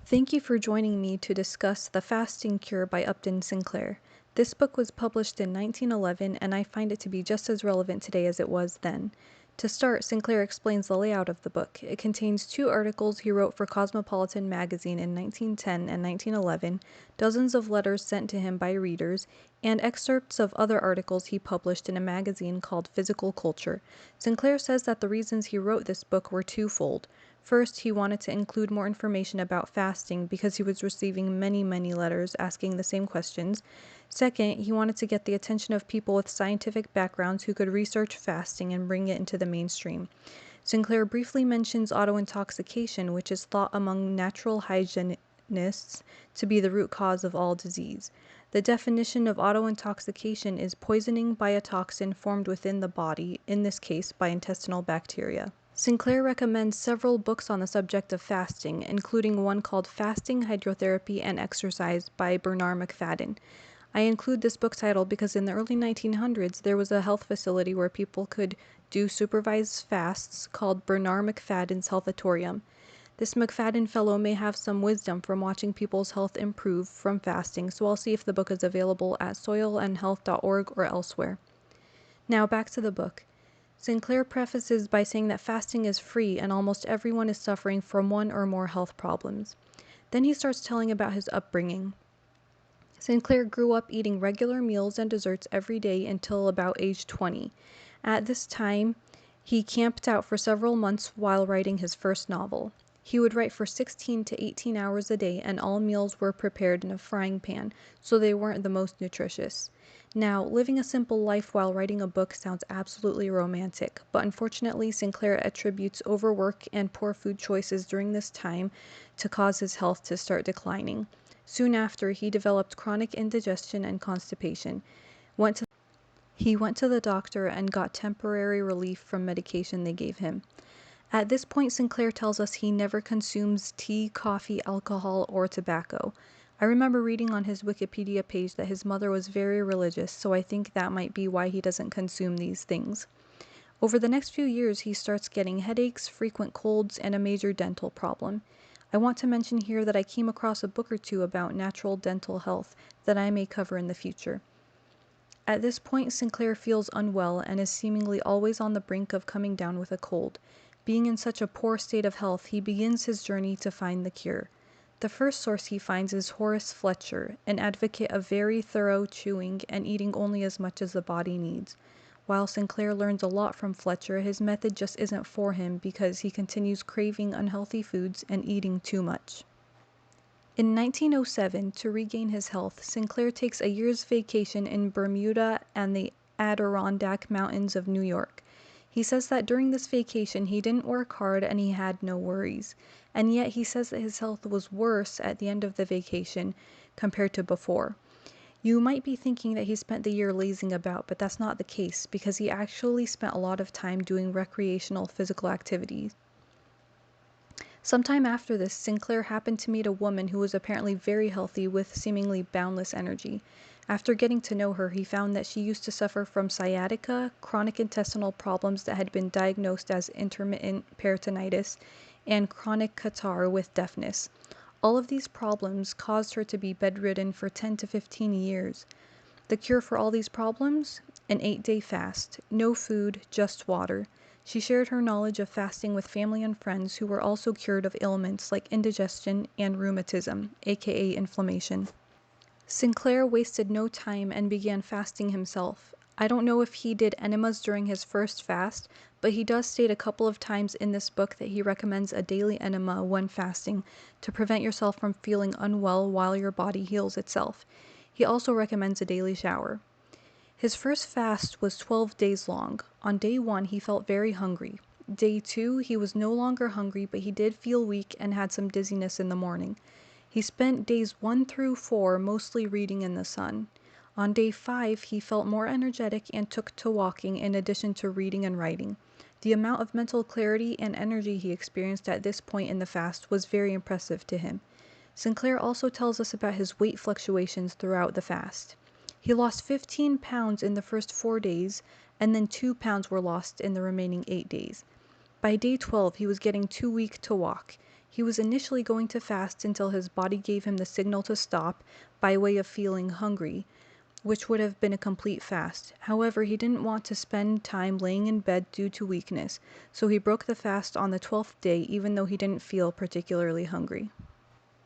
Thank you for joining me to discuss The Fasting Cure by Upton Sinclair. This book was published in 1911, and I find it to be just as relevant today as it was then. To start, Sinclair explains the layout of the book. It contains 2 articles he wrote for Cosmopolitan magazine in 1910 and 1911, dozens of letters sent to him by readers, and excerpts of other articles he published in a magazine called Physical Culture. Sinclair says that the reasons he wrote this book were twofold. First, he wanted to include more information about fasting because he was receiving many letters asking the same questions. Second, he wanted to get the attention of people with scientific backgrounds who could research fasting and bring it into the mainstream. Sinclair briefly mentions autointoxication, which is thought among natural hygienists to be the root cause of all disease. The definition of autointoxication is poisoning by a toxin formed within the body, in this case by intestinal bacteria. Sinclair recommends several books on the subject of fasting, including one called Fasting, Hydrotherapy, and Exercise by Bernard McFadden. I include this book title because in the early 1900s there was a health facility where people could do supervised fasts called Bernard McFadden's Healthatorium. This McFadden fellow may have some wisdom from watching people's health improve from fasting, so I'll see if the book is available at soilandhealth.org or elsewhere. Now back to the book. Sinclair prefaces by saying that fasting is free and almost everyone is suffering from one or more health problems. Then he starts telling about his upbringing. Sinclair grew up eating regular meals and desserts every day until about age 20. At this time, he camped out for several months while writing his first novel. He would write for 16 to 18 hours a day, and all meals were prepared in a frying pan, so they weren't the most nutritious. Now, living a simple life while writing a book sounds absolutely romantic, but unfortunately Sinclair attributes overwork and poor food choices during this time to cause his health to start declining. Soon after, he developed chronic indigestion and constipation. He went to the doctor and got temporary relief from medication they gave him. At this point, Sinclair tells us he never consumes tea, coffee, alcohol, or tobacco. I remember reading on his Wikipedia page that his mother was very religious, so I think that might be why he doesn't consume these things. Over the next few years, he starts getting headaches, frequent colds, and a major dental problem. I want to mention here that I came across a book or two about natural dental health that I may cover in the future. At this point, Sinclair feels unwell and is seemingly always on the brink of coming down with a cold. Being in such a poor state of health, he begins his journey to find the cure. The first source he finds is Horace Fletcher, an advocate of very thorough chewing and eating only as much as the body needs. While Sinclair learns a lot from Fletcher, his method just isn't for him because he continues craving unhealthy foods and eating too much. In 1907, to regain his health, Sinclair takes a year's vacation in Bermuda and the Adirondack Mountains of New York. He says that during this vacation he didn't work hard and he had no worries, and yet he says that his health was worse at the end of the vacation compared to before. You might be thinking that he spent the year lazing about, but that's not the case because he actually spent a lot of time doing recreational physical activities. Sometime after this, Sinclair happened to meet a woman who was apparently very healthy with seemingly boundless energy. After getting to know her, he found that she used to suffer from sciatica, chronic intestinal problems that had been diagnosed as intermittent peritonitis, and chronic catarrh with deafness. All of these problems caused her to be bedridden for 10 to 15 years. The cure for all these problems? An 8-day fast. No food, just water. She shared her knowledge of fasting with family and friends who were also cured of ailments like indigestion and rheumatism, aka inflammation. Sinclair wasted no time and began fasting himself. I don't know if he did enemas during his first fast, but he does state a couple of times in this book that he recommends a daily enema when fasting to prevent yourself from feeling unwell while your body heals itself. He also recommends a daily shower. His first fast was 12 days long. On day 1, he felt very hungry. Day 2, he was no longer hungry, but he did feel weak and had some dizziness in the morning. He spent days 1 through 4 mostly reading in the sun. On day 5, he felt more energetic and took to walking in addition to reading and writing. The amount of mental clarity and energy he experienced at this point in the fast was very impressive to him. Sinclair also tells us about his weight fluctuations throughout the fast. He lost 15 pounds in the first 4 days, and then 2 pounds were lost in the remaining 8 days. By day 12, he was getting too weak to walk. He was initially going to fast until his body gave him the signal to stop by way of feeling hungry, which would have been a complete fast. However, he didn't want to spend time laying in bed due to weakness, so he broke the fast on the 12th day even though he didn't feel particularly hungry.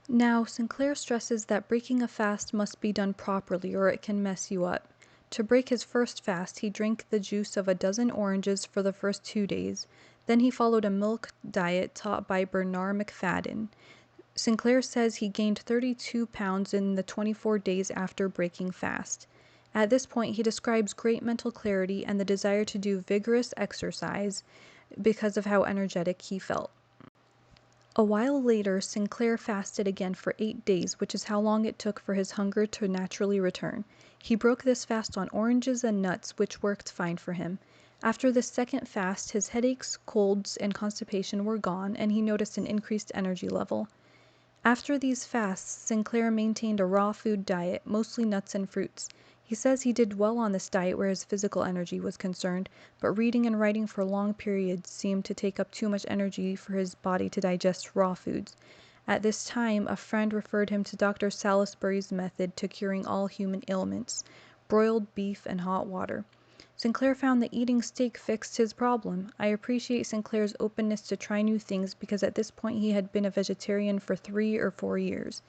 Now, Sinclair stresses that breaking a fast must be done properly or it can mess you up. To break his first fast, he drank the juice of a dozen oranges for the first 2 days. Then he followed a milk diet taught by Bernard McFadden. Sinclair says he gained 32 pounds in the 24 days after breaking fast. At this point, he describes great mental clarity and the desire to do vigorous exercise because of how energetic he felt. A while later, Sinclair fasted again for 8 days, which is how long it took for his hunger to naturally return. He broke this fast on oranges and nuts, which worked fine for him. After this second fast, his headaches, colds, and constipation were gone, and he noticed an increased energy level. After these fasts, Sinclair maintained a raw food diet, mostly nuts and fruits. He says he did well on this diet where his physical energy was concerned, but reading and writing for long periods seemed to take up too much energy for his body to digest raw foods. At this time, a friend referred him to Dr. Salisbury's method to curing all human ailments: broiled beef and hot water. Sinclair found that eating steak fixed his problem. I appreciate Sinclair's openness to try new things because at this point he had been a vegetarian for 3 or 4 years.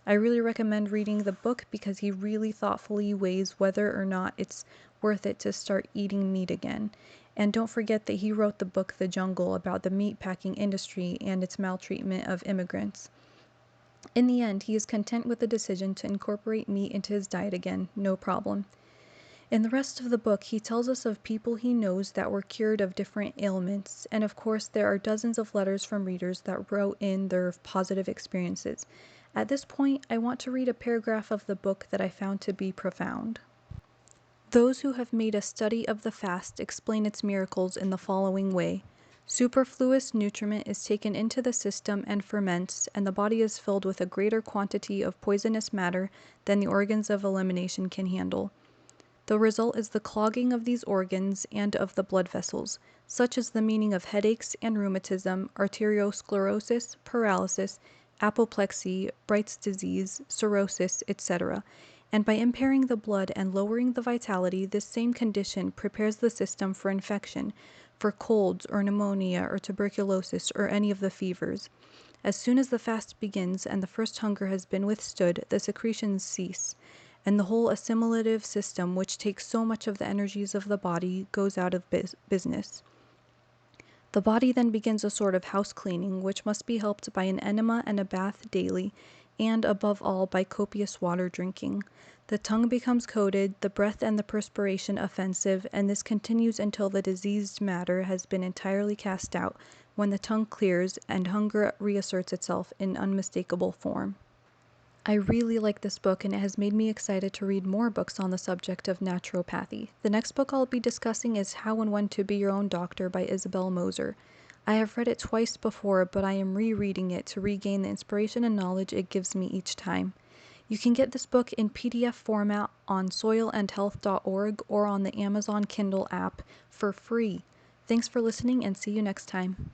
I really recommend reading the book because he really thoughtfully weighs whether or not it's worth it to start eating meat again. And don't forget that he wrote the book The Jungle about the meatpacking industry and its maltreatment of immigrants. In the end, he is content with the decision to incorporate meat into his diet again, no problem. In the rest of the book, he tells us of people he knows that were cured of different ailments, and of course there are dozens of letters from readers that wrote in their positive experiences. At this point, I want to read a paragraph of the book that I found to be profound. Those who have made a study of the fast explain its miracles in the following way. Superfluous nutriment is taken into the system and ferments, and the body is filled with a greater quantity of poisonous matter than the organs of elimination can handle. The result is the clogging of these organs and of the blood vessels. Such is the meaning of headaches and rheumatism, arteriosclerosis, paralysis, apoplexy, Bright's disease, cirrhosis, etc. And by impairing the blood and lowering the vitality, this same condition prepares the system for infection, for colds or pneumonia or tuberculosis or any of the fevers. As soon as the fast begins and the first hunger has been withstood, the secretions cease, and the whole assimilative system, which takes so much of the energies of the body, goes out of business. The body then begins a sort of house cleaning, which must be helped by an enema and a bath daily, and above all by copious water drinking. The tongue becomes coated, the breath and the perspiration offensive, and this continues until the diseased matter has been entirely cast out, when the tongue clears and hunger reasserts itself in unmistakable form. I really like this book, and it has made me excited to read more books on the subject of naturopathy. The next book I'll be discussing is How and When to Be Your Own Doctor by Isabel Moser. I have read it twice before, but I am rereading it to regain the inspiration and knowledge it gives me each time. You can get this book in PDF format on soilandhealth.org or on the Amazon Kindle app for free. Thanks for listening, and see you next time.